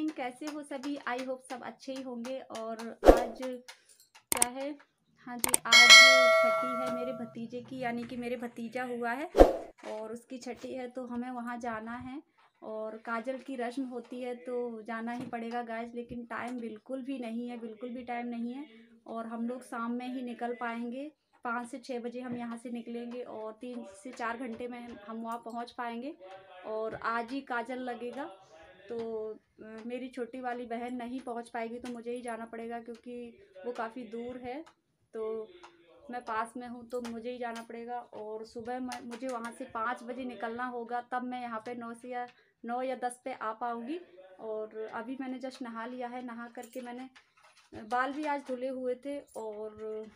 Morning. कैसे हो सभी? आई होप सब अच्छे ही होंगे। और आज क्या है? हाँ जी, आज छठी है मेरे भतीजे की, यानी कि मेरे भतीजा हुआ है और उसकी छठी है, तो हमें वहाँ जाना है। और काजल की रस्म होती है तो जाना ही पड़ेगा गाइस, लेकिन टाइम बिल्कुल भी नहीं है, बिल्कुल भी टाइम नहीं है। और हम लोग शाम में ही निकल पाएंगे, 5 से 6 बजे हम यहाँ से निकलेंगे और 3 से 4 घंटे में हम वहाँ पहुँच पाएंगे। और आज ही काजल लगेगा, तो मेरी छोटी वाली बहन नहीं पहुँच पाएगी, तो मुझे ही जाना पड़ेगा क्योंकि वो काफ़ी दूर है। तो मैं पास में हूँ तो मुझे ही जाना पड़ेगा। और सुबह मुझे वहाँ से 5 बजे निकलना होगा, तब मैं यहाँ पे 9 या 10 पे आ पाऊँगी। और अभी मैंने जस्ट नहा लिया है, नहा करके मैंने बाल भी आज धुले हुए थे। और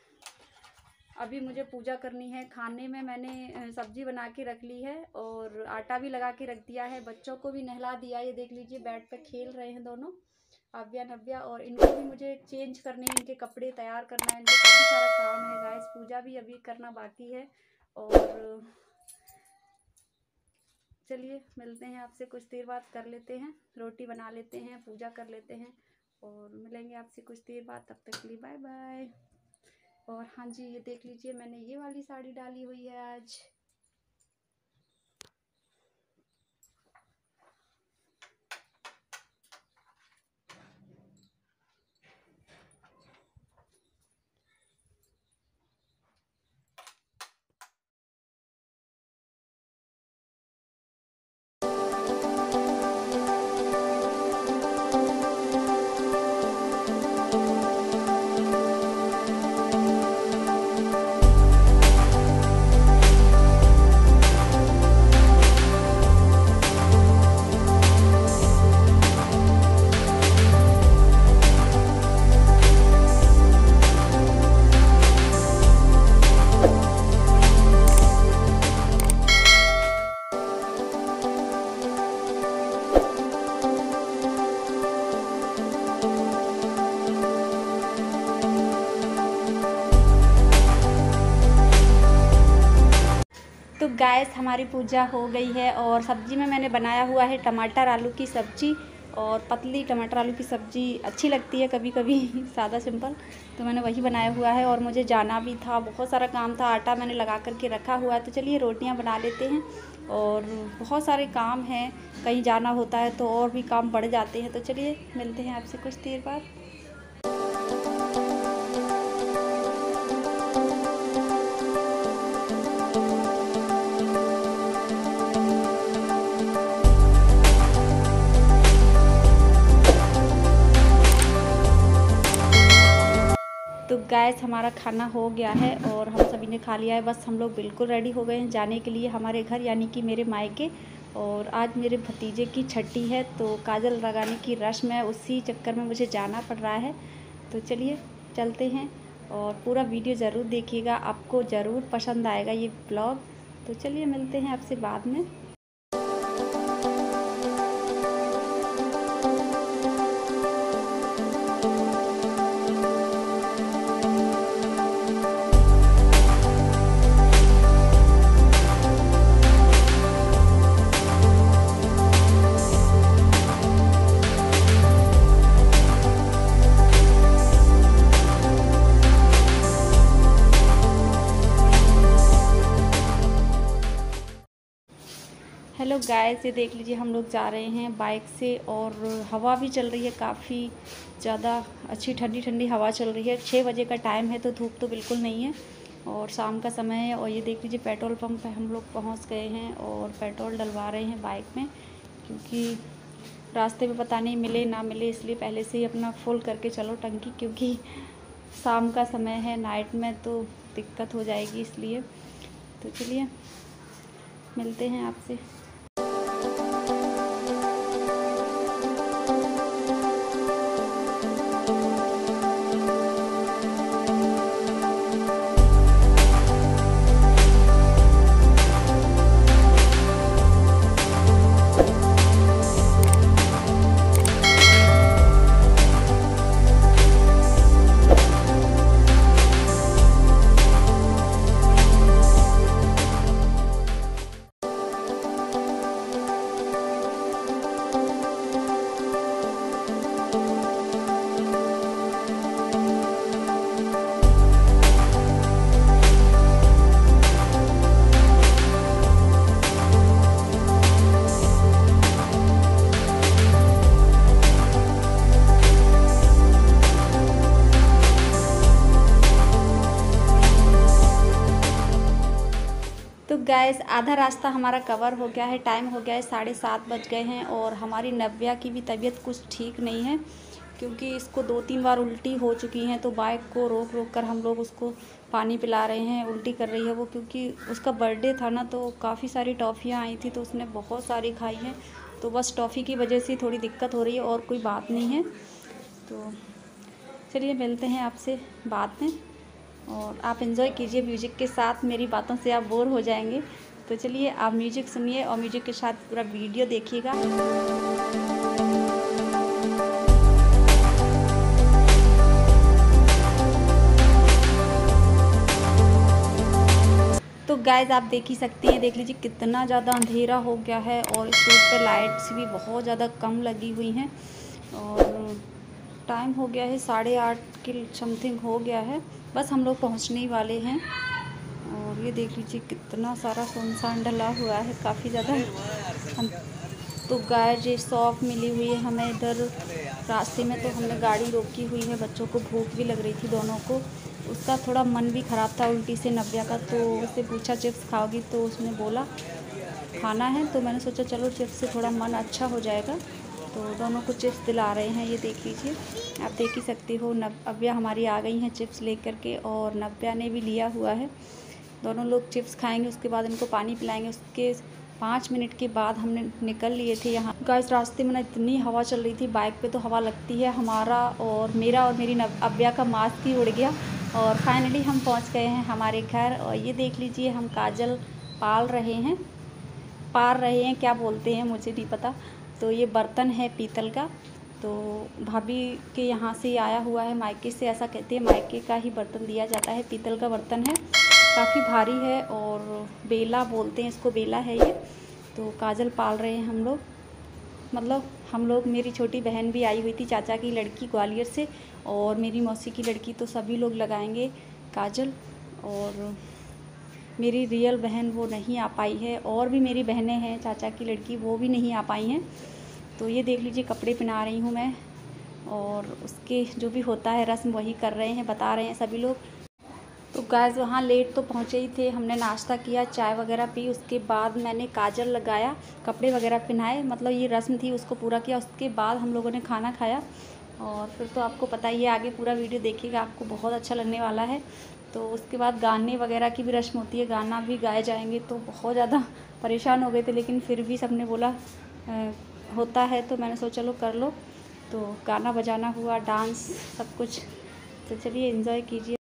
अभी मुझे पूजा करनी है। खाने में मैंने सब्जी बना के रख ली है और आटा भी लगा के रख दिया है। बच्चों को भी नहला दिया। ये देख लीजिए बेड पे खेल रहे हैं दोनों, आव्या नव्या। और इनको भी मुझे चेंज करने, इनके कपड़े तैयार करना है, इनको काफ़ी सारा काम है गाइस। पूजा भी अभी करना बाकी है। और चलिए मिलते हैं आपसे कुछ देर बाद, कर लेते हैं, रोटी बना लेते हैं, पूजा कर लेते हैं और मिलेंगे आपसे कुछ देर बाद। तब तक के लिए बाय बाय। और हाँ जी, ये देख लीजिए मैंने ये वाली साड़ी डाली हुई है आज। तो गैस हमारी पूजा हो गई है। और सब्ज़ी में मैंने बनाया हुआ है टमाटर आलू की सब्ज़ी। और पतली टमाटर आलू की सब्ज़ी अच्छी लगती है कभी कभी सादा सिंपल, तो मैंने वही बनाया हुआ है। और मुझे जाना भी था, बहुत सारा काम था, आटा मैंने लगा करके रखा हुआ है। तो चलिए रोटियां बना लेते हैं। और बहुत सारे काम हैं, कहीं जाना होता है तो और भी काम बढ़ जाते हैं। तो चलिए मिलते हैं आपसे कुछ देर बाद। तो गैस हमारा खाना हो गया है और हम सभी ने खा लिया है। बस हम लोग बिल्कुल रेडी हो गए हैं जाने के लिए हमारे घर, यानी कि मेरे मायके। और आज मेरे भतीजे की छठी है, तो काजल लगाने की रस्म है, उसी चक्कर में मुझे जाना पड़ रहा है। तो चलिए चलते हैं और पूरा वीडियो ज़रूर देखिएगा, आपको ज़रूर पसंद आएगा ये ब्लॉग। तो चलिए मिलते हैं आपसे बाद में। हेलो गाइस, ये देख लीजिए हम लोग जा रहे हैं बाइक से। और हवा भी चल रही है, काफ़ी ज़्यादा अच्छी ठंडी ठंडी हवा चल रही है। 6 बजे का टाइम है, तो धूप तो बिल्कुल नहीं है और शाम का समय है। और ये देख लीजिए पेट्रोल पंप पे हम लोग पहुंच गए हैं और पेट्रोल डलवा रहे हैं बाइक में, क्योंकि रास्ते में पता नहीं मिले ना मिले, इसलिए पहले से ही अपना फुल करके चलो टंकी, क्योंकि शाम का समय है, नाइट में तो दिक्कत हो जाएगी इसलिए। तो चलिए मिलते हैं आपसे। गाइस आधा रास्ता हमारा कवर हो गया है, टाइम हो गया है 7:30 बज गए हैं और हमारी नव्या की भी तबीयत कुछ ठीक नहीं है क्योंकि इसको 2-3 बार उल्टी हो चुकी हैं। तो बाइक को रोक रोक कर हम लोग उसको पानी पिला रहे हैं। उल्टी कर रही है वो क्योंकि उसका बर्थडे था ना, तो काफ़ी सारी टॉफ़ियाँ आई थी तो उसने बहुत सारी खाई हैं। तो बस टॉफ़ी की वजह से थोड़ी दिक्कत हो रही है और कोई बात नहीं है। तो चलिए मिलते हैं आपसे बाद में और आप एंजॉय कीजिए म्यूज़िक के साथ। मेरी बातों से आप बोर हो जाएंगे, तो चलिए आप म्यूज़िक सुनिए और म्यूज़िक के साथ पूरा वीडियो देखिएगा। तो गाइस आप देख ही सकती हैं, देख लीजिए कितना ज़्यादा अंधेरा हो गया है और इस रोड पे लाइट्स भी बहुत ज़्यादा कम लगी हुई हैं और टाइम हो गया है 8:30 के समथिंग हो गया है। बस हम लोग पहुंचने ही वाले हैं और ये देख लीजिए कितना सारा सुनसान डला हुआ है, काफ़ी ज़्यादा। तो गाइस ये शॉप मिली हुई है हमें इधर रास्ते में, तो हमने गाड़ी रोकी हुई है। बच्चों को भूख भी लग रही थी दोनों को, उसका थोड़ा मन भी ख़राब था उल्टी से नव्या का। तो उससे पूछा चिप्स खाओगी, तो उसने बोला खाना है। तो मैंने सोचा चलो चिप्स से थोड़ा मन अच्छा हो जाएगा, तो दोनों को चिप्स दिला रहे हैं। ये देख लीजिए, आप देख ही सकते हो नव्या हमारी आ गई हैं चिप्स लेकर के और नव्या ने भी लिया हुआ है। दोनों लोग चिप्स खाएंगे, उसके बाद इनको पानी पिलाएंगे। उसके 5 मिनट के बाद हमने निकल लिए थे यहाँ। गाइस रास्ते में ना इतनी हवा चल रही थी, बाइक पे तो हवा लगती है। हमारा और मेरा और मेरी नव्या का मास्क ही उड़ गया और फाइनली हम पहुँच गए हैं हमारे घर। और ये देख लीजिए हम काजल पार रहे हैं, क्या बोलते हैं मुझे नहीं पता। तो ये बर्तन है पीतल का, तो भाभी के यहाँ से आया हुआ है, मायके से, ऐसा कहते हैं मायके का ही बर्तन दिया जाता है। पीतल का बर्तन है, काफ़ी भारी है और बेला बोलते हैं इसको, बेला है ये। तो काजल पाल रहे हैं हम लोग, मतलब हम लोग, मेरी छोटी बहन भी आई हुई थी, चाचा की लड़की ग्वालियर से, और मेरी मौसी की लड़की, तो सभी लोग लगाएंगे काजल। और मेरी रियल बहन वो नहीं आ पाई है, और भी मेरी बहनें हैं चाचा की लड़की, वो भी नहीं आ पाई हैं। तो ये देख लीजिए कपड़े पहना रही हूँ मैं, और उसके जो भी होता है रस्म वही कर रहे हैं, बता रहे हैं सभी लोग। तो गाइस वहाँ लेट तो पहुँचे ही थे, हमने नाश्ता किया, चाय वगैरह पी, उसके बाद मैंने काजल लगाया, कपड़े वगैरह पहनाए, मतलब ये रस्म थी उसको पूरा किया। उसके बाद हम लोगों ने खाना खाया और फिर तो आपको पता ही है, आगे पूरा वीडियो देखिएगा, आपको बहुत अच्छा लगने वाला है। तो उसके बाद गाने वगैरह की भी रस्म होती है, गाना भी गाए जाएंगे। तो बहुत ज़्यादा परेशान हो गए थे, लेकिन फिर भी सबने बोला होता है, तो मैंने सोचा चलो कर लो। तो गाना बजाना हुआ, डांस, सब कुछ। तो चलिए एंजॉय कीजिए।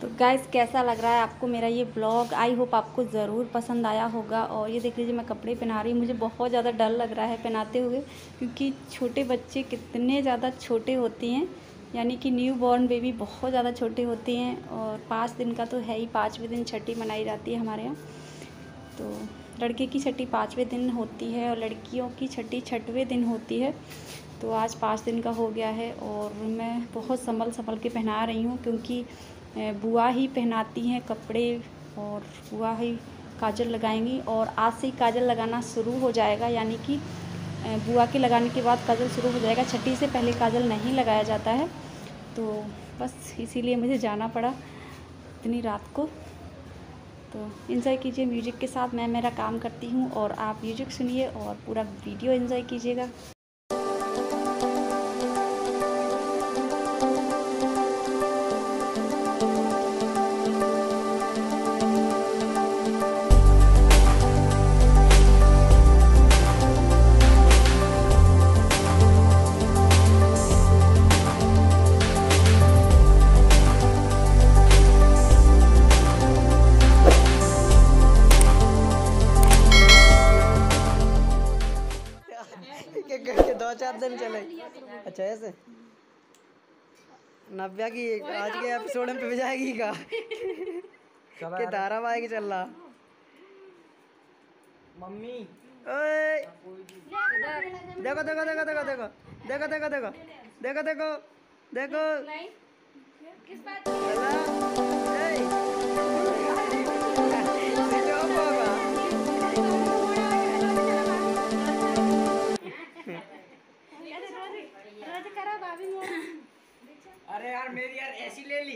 तो गाइस कैसा लग रहा है आपको मेरा ये ब्लॉग? आई होप आपको ज़रूर पसंद आया होगा। और ये देख लीजिए मैं कपड़े पहना रही हूँ, मुझे बहुत ज़्यादा डर लग रहा है पहनाते हुए, क्योंकि छोटे बच्चे कितने ज़्यादा छोटे होते हैं, यानी कि न्यू बॉर्न बेबी बहुत ज़्यादा छोटे होते हैं। और 5 दिन का तो है ही, 5वें दिन छठी मनाई जाती है हमारे यहाँ। तो लड़के की छठी 5वें दिन होती है और लड़कियों की छठी 6वें दिन होती है। तो आज 5 दिन का हो गया है और मैं बहुत संभल के पहना रही हूँ, क्योंकि बुआ ही पहनाती हैं कपड़े और बुआ ही काजल लगाएंगी। और आज से ही काजल लगाना शुरू हो जाएगा, यानी कि बुआ के लगाने के बाद काजल शुरू हो जाएगा। छठी से पहले काजल नहीं लगाया जाता है। तो बस इसीलिए मुझे जाना पड़ा इतनी रात को। तो एंजॉय कीजिए म्यूज़िक के साथ, मैं मेरा काम करती हूँ और आप म्यूज़िक सुनिए और पूरा वीडियो एंजॉय कीजिएगा। अच्छा ऐसे नव्या की आज के एपिसोड में पिट जाएगी का के धारावाहिक चल रहा। मम्मी ओए देखो देखो देखो देखो देखो देखो देखो देखो देखो देखो देखो किस बात स्विच ऑफ होगा। रोज करा भाभी मोड़। अरे यार मेरी यार ऐसी ले ली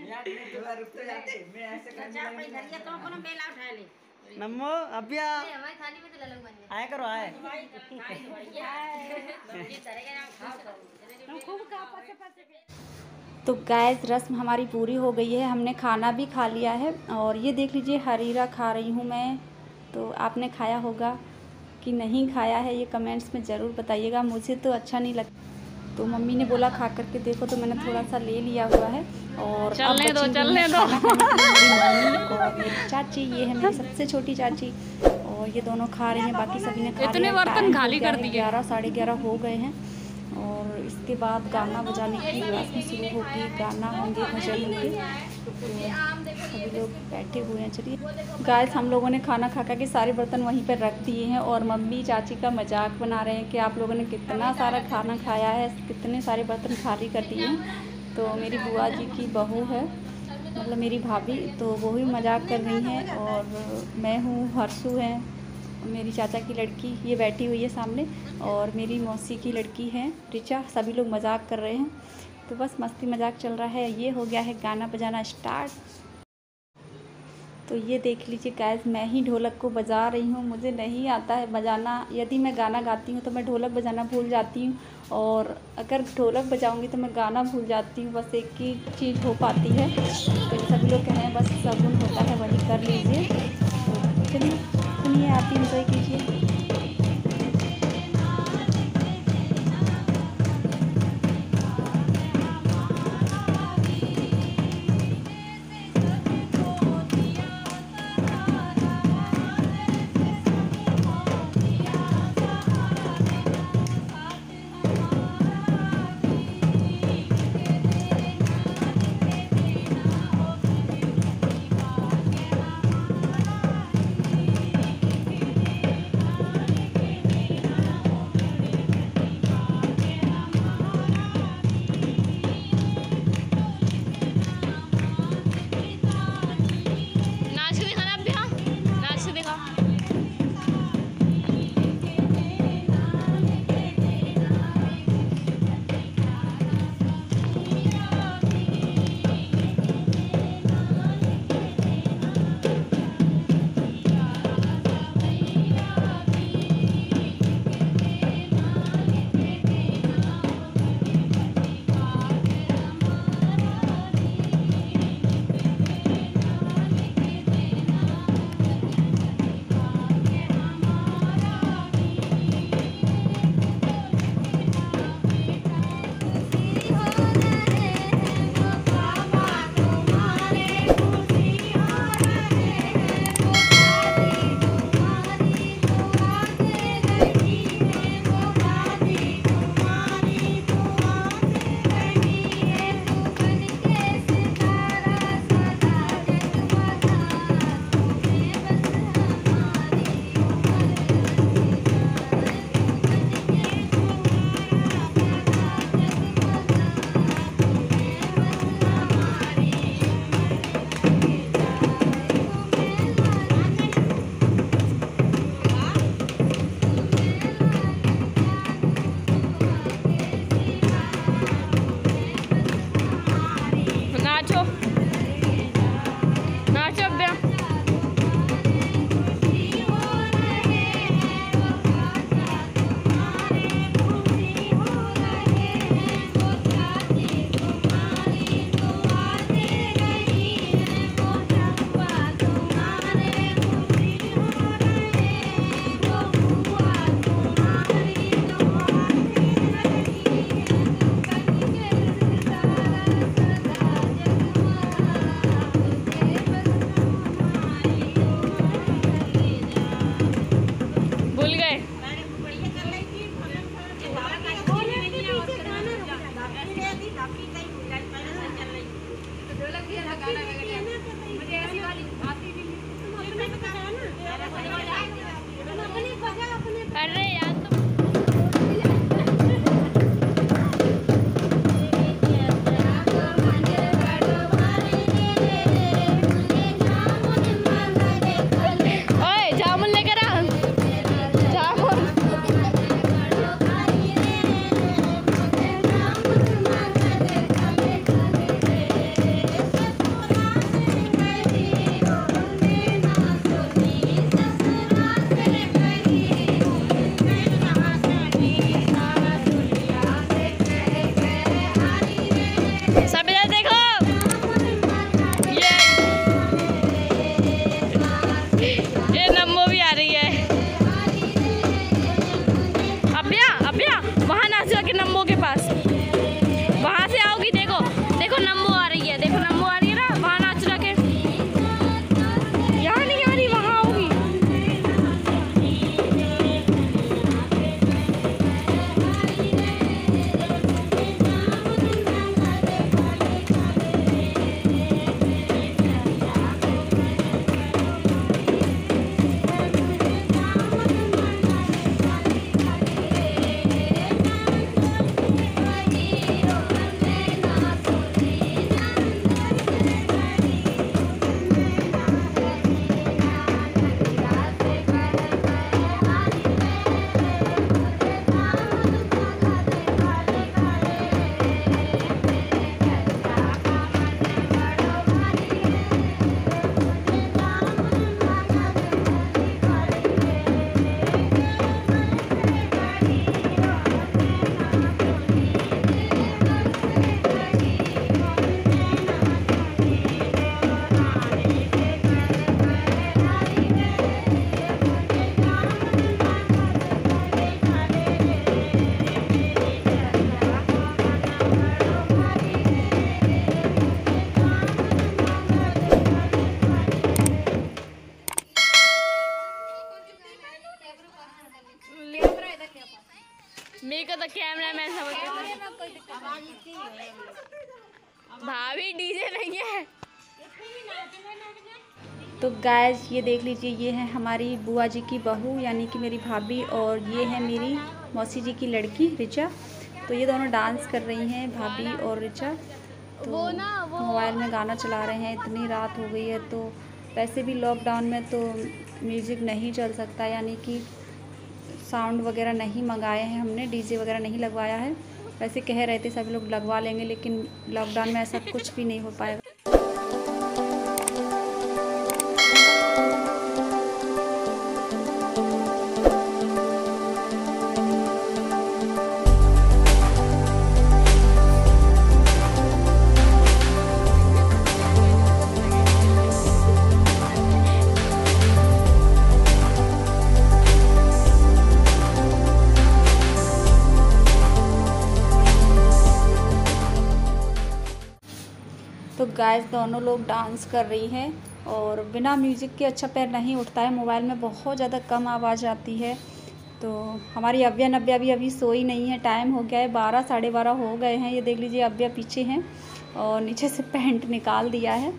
यार मैं थोड़ा रुक तो जाते मैं ऐसे कर तो अपना बेला उठा ले नम्मो अबिया हमारी थाली में तो ले लो बंदे आए करो आए तो गैस रस्म हमारी पूरी हो गई है, हमने खाना भी खा लिया है। और ये देख लीजिए हरीरा खा रही हूँ मैं। तो आपने खाया होगा कि नहीं खाया है, ये कमेंट्स में ज़रूर बताइएगा। मुझे तो अच्छा नहीं लगता, तो मम्मी ने बोला खा करके देखो, तो मैंने थोड़ा सा ले लिया हुआ है। और चलने दो मेरी मम्मी और मेरी चाची, ये है मेरी सबसे छोटी चाची, और ये दोनों खा रही हैं। बाकी सभी ने खा लिया। इतने बर्तन खाली कर दिए, 11 साढ़े 11 हो गए हैं। और इसके बाद गाना बजाने की रस्म शुरू होगी, गाना होंगे, भजन होंगे। तो सभी लोग बैठे हुए हैं। चलिए गाइस, हम लोगों ने खाना खा के सारे बर्तन वहीं पर रख दिए हैं। और मम्मी चाची का मजाक बना रहे हैं कि आप लोगों ने कितना सारा खाना खाया है, कितने सारे बर्तन खाली कर दिए हैं। तो मेरी बुआ जी की बहू है, मतलब मेरी भाभी, तो वो भी मजाक कर रही हैं। और मैं हूँ, हर्षू है मेरी चाचा की लड़की, ये बैठी हुई है सामने, और मेरी मौसी की लड़की है रिचा। सभी लोग मजाक कर रहे हैं, तो बस मस्ती मजाक चल रहा है। ये हो गया है गाना बजाना स्टार्ट। तो ये देख लीजिए गाइस, मैं ही ढोलक को बजा रही हूँ। मुझे नहीं आता है बजाना। यदि मैं गाना गाती हूँ तो मैं ढोलक बजाना भूल जाती हूँ, और अगर ढोलक बजाऊँगी तो मैं गाना भूल जाती हूँ। बस एक ही चीज़ हो पाती है। तो सभी लोग कह रहे हैं बस सगुन होता है वही कर लीजिए। तो चलिए सुनिए, आप ही इंजॉय कीजिए। भाभी डीजे नहीं है। तो गाइस ये देख लीजिए, ये है हमारी बुआ जी की बहू यानी कि मेरी भाभी, और ये है मेरी मौसी जी की लड़की रिचा। तो ये दोनों डांस कर रही हैं, भाभी और रिचा। तो मोबाइल में गाना चला रहे हैं, इतनी रात हो गई है। तो वैसे भी लॉकडाउन में तो म्यूज़िक नहीं चल सकता, यानी कि साउंड वगैरह नहीं मंगाए हैं हमने, डीजे वगैरह नहीं लगवाया है। वैसे कह रहे थे सभी लोग लगवा लेंगे, लेकिन लॉकडाउन में ऐसा कुछ भी नहीं हो पाएगा। तो गाइस दोनों लोग डांस कर रही हैं, और बिना म्यूज़िक के अच्छा पैर नहीं उठता है। मोबाइल में बहुत ज़्यादा कम आवाज़ आती है। तो हमारी अव्या नव्या भी अभी सोई नहीं है, टाइम हो गया है 12 साढ़े 12 हो गए हैं। ये देख लीजिए अव्या पीछे हैं और नीचे से पैंट निकाल दिया है।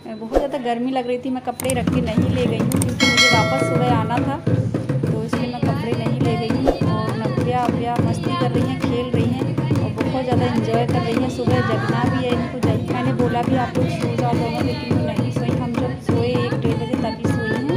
बहुत ज़्यादा गर्मी लग रही थी, मैं कपड़े रख के नहीं ले गई हूँ क्योंकि मुझे वापस सुबह आना था, तो इसलिए मैं कपड़े नहीं ले गई हूँ। और नव्या अव्या मस्ती कर रही हैं, खेल रही हैं और बहुत ज़्यादा एंजॉय कर रही हैं। सुबह जगना भी है इनको, मैंने बोला भी आप लोग सो जाओ दोनों, लेकिन वो नहीं सोई। हम जब सोए 1-1:30 बजे तभी सोई हैं।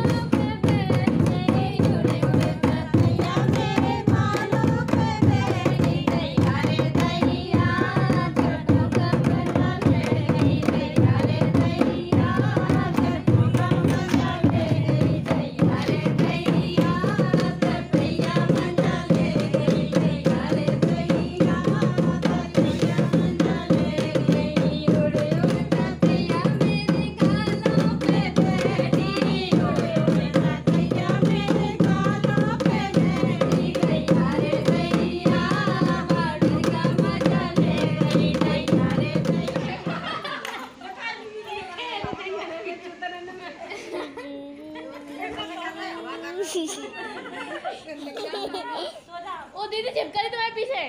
ओ दीदी चिपका दी तुम्हारे पीछे,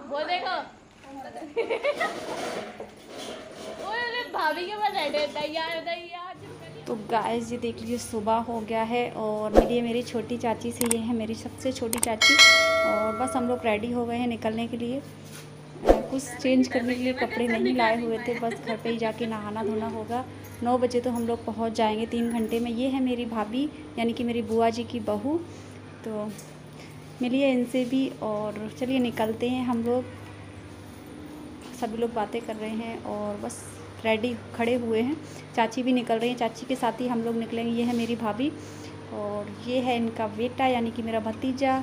वो देखो। ओए भाभी के पास बैठे तैयार। तो गाइस ये देख लीजिए सुबह हो गया है, और मेरी छोटी चाची से, ये है मेरी सबसे छोटी चाची, और बस हम लोग रेडी हो गए हैं निकलने के लिए। कुछ चेंज करने के लिए कपड़े नहीं लाए हुए थे, बस घर पे ही जाके नहाना धोना होगा। 9 बजे तो हम लोग पहुंच जाएंगे, 3 घंटे में। ये है मेरी भाभी यानी कि मेरी बुआ जी की बहू। तो मिलिए इनसे भी, और चलिए निकलते हैं हम लोग। सभी लोग बातें कर रहे हैं और बस रेडी खड़े हुए हैं। चाची भी निकल रही हैं, चाची के साथ ही हम लोग निकलेंगे। ये है मेरी भाभी और ये है इनका बेटा यानी कि मेरा भतीजा।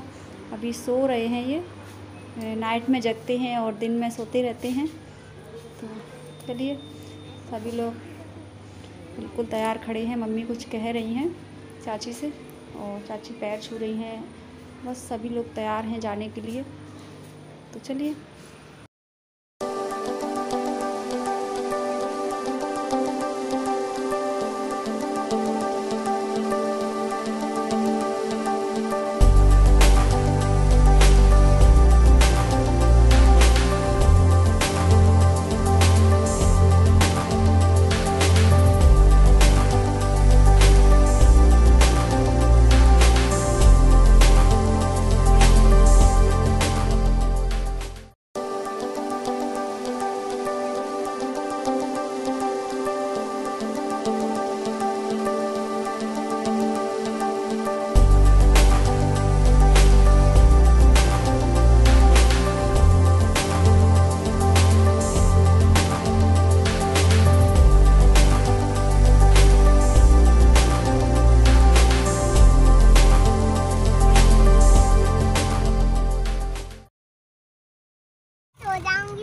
अभी सो रहे हैं, ये नाइट में जगते हैं और दिन में सोते रहते हैं। तो चलिए सभी लोग बिल्कुल तैयार खड़े हैं। मम्मी कुछ कह रही हैं चाची से और चाची पैर छू रही हैं। बस सभी लोग तैयार हैं जाने के लिए, तो चलिए।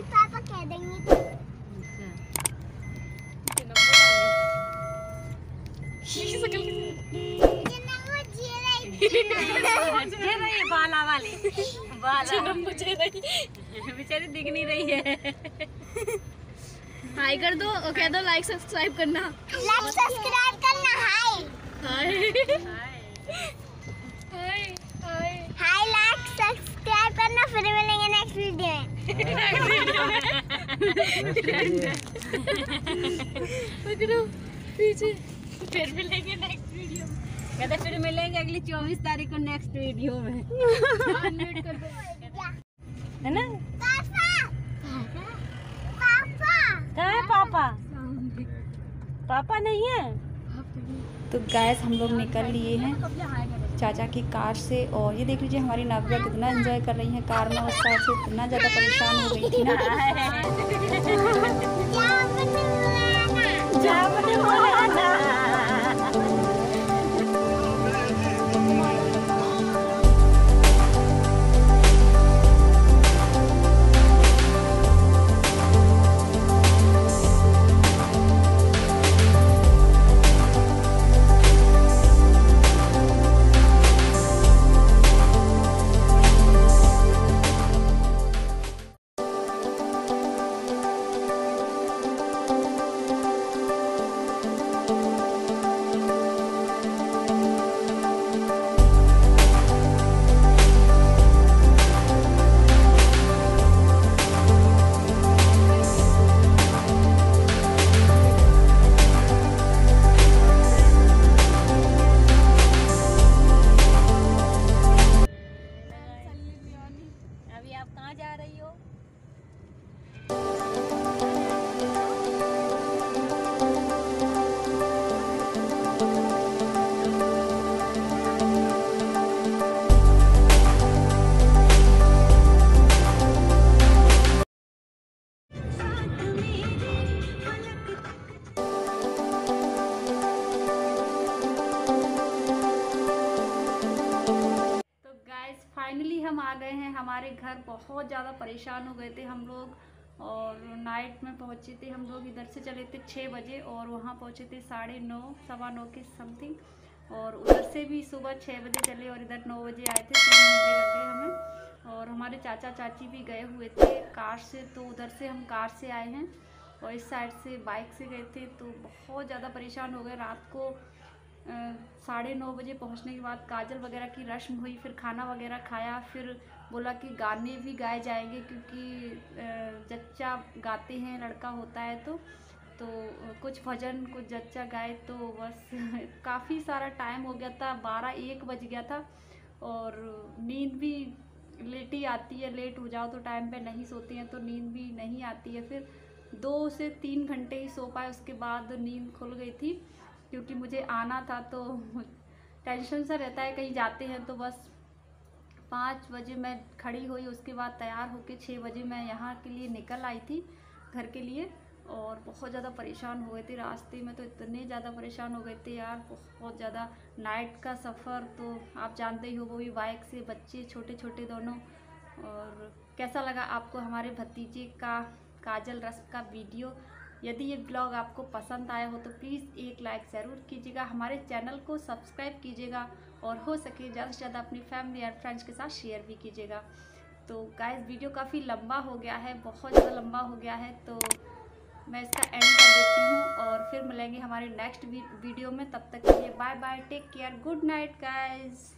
पापा कह देंगे बाला वाली बेचारी दिख नहीं रही है। हाय कर दो और कह दो लाइक सब्सक्राइब करना। लाइक सब्सक्राइब करना। हाय हाय हाय हाय हाय लाइक सब्सक्राइब सब्सक्राइब करना, फिर मिलेंगे नेक्स्ट वीडियो में। पीछे फिर मिलेंगे नेक्स्ट वीडियो में। कहते फिर मिलेंगे अगली 24 तारीख को नेक्स्ट वीडियो में। अनम्यूट कर दो, है ना? पापा पापा कहाँ है पापा? पापा नहीं है। तो गैस हम लोग निकल लिए हैं चाचा की कार से, और ये देख लीजिए हमारी नव्या कितना एंजॉय कर रही है कार में। उस साइड से इतना ज़्यादा परेशान हो गई थी ना। फाइनली हम आ गए हैं हमारे घर। बहुत ज़्यादा परेशान हो गए थे हम लोग, और नाइट में पहुँचे थे हम लोग। इधर से चले थे 6 बजे और वहाँ पहुँचे थे 9:30 सवा 9 के समथिंग, और उधर से भी सुबह 6 बजे चले और इधर 9 बजे आए थे। 3 घंटे लग गए हमें। और हमारे चाचा चाची भी गए हुए थे कार से, तो उधर से हम कार से आए हैं और इस साइड से बाइक से गए थे। तो बहुत ज़्यादा परेशान हो गए। रात को 9:30 बजे पहुंचने के बाद काजल वगैरह की रस्म हुई, फिर खाना वगैरह खाया, फिर बोला कि गाने भी गाए जाएंगे क्योंकि जच्चा गाते हैं, लड़का होता है तो कुछ भजन कुछ जच्चा गाए। तो बस काफ़ी सारा टाइम हो गया था, 12-1 बज गया था। और नींद भी लेट ही आती है, लेट हो जाओ तो टाइम पे नहीं सोते हैं तो नींद भी नहीं आती है। फिर 2 से 3 घंटे ही सो पाए, उसके बाद नींद खुल गई थी क्योंकि मुझे आना था। तो टेंशन सा रहता है कहीं जाते हैं तो। बस 5 बजे मैं खड़ी हुई, उसके बाद तैयार होके 6 बजे मैं यहाँ के लिए निकल आई थी घर के लिए। और बहुत ज़्यादा परेशान हो गए थे रास्ते में, तो इतने ज़्यादा परेशान हो गए थे यार, बहुत ज़्यादा। नाइट का सफ़र तो आप जानते ही हो, वो भी बाइक से, बच्चे छोटे छोटे दोनों। और कैसा लगा आपको हमारे भतीजे का काजल रस्म का वीडियो? यदि ये ब्लॉग आपको पसंद आया हो तो प्लीज़ एक लाइक ज़रूर कीजिएगा, हमारे चैनल को सब्सक्राइब कीजिएगा, और हो सके ज़्यादा से ज़्यादा अपनी फैमिली एंड फ्रेंड्स के साथ शेयर भी कीजिएगा। तो गाइस वीडियो काफ़ी लंबा हो गया है, बहुत ज़्यादा लंबा हो गया है, तो मैं इसका एंड कर देती हूँ और फिर मिलेंगे हमारे नेक्स्ट वीडियो में। तब तक के लिए bye bye, take care, good night guys.